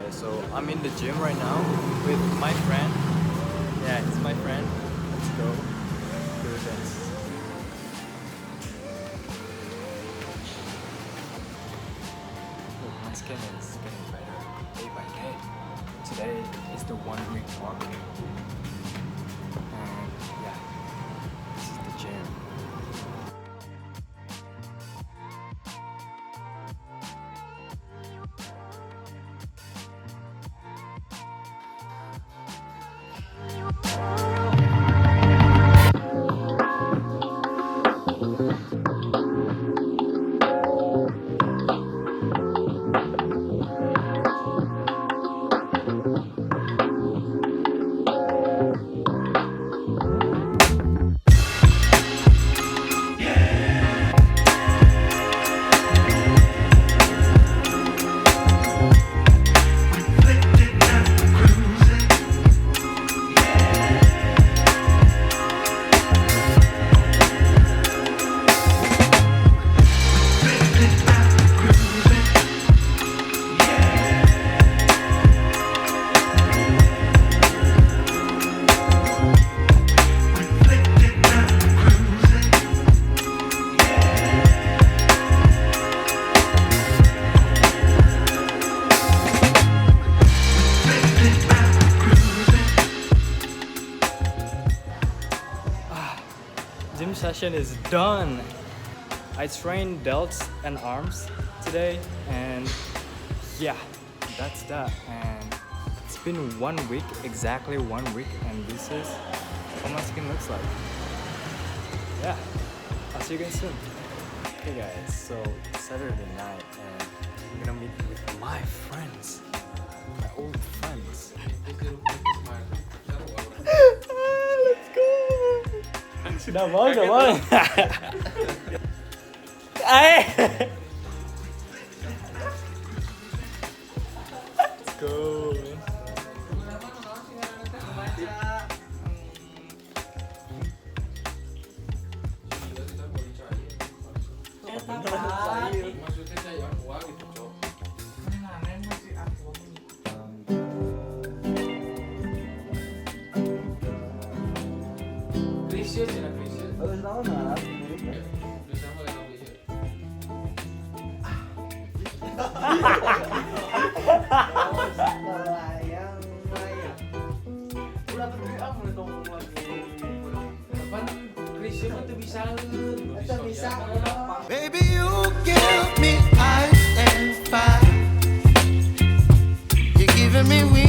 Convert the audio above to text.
Okay, so I'm in the gym right now with my friend. Yeah, it's my friend. Let's go do this. Look, my skin is getting better day by day. Today is the 1 week mark. And yeah, this is the gym. Gym session is done. I trained delts and arms today, and yeah, that's that. And it's been 1 week, exactly 1 week, and this is what my skin looks like. Yeah, I'll see you guys soon. Hey guys, so it's Saturday night, and I'm gonna meet with my friends, my old friends. Let's go. Udah mau, udah mau. Let's go, man. Baby, you give me ice and fire. You're giving me wings.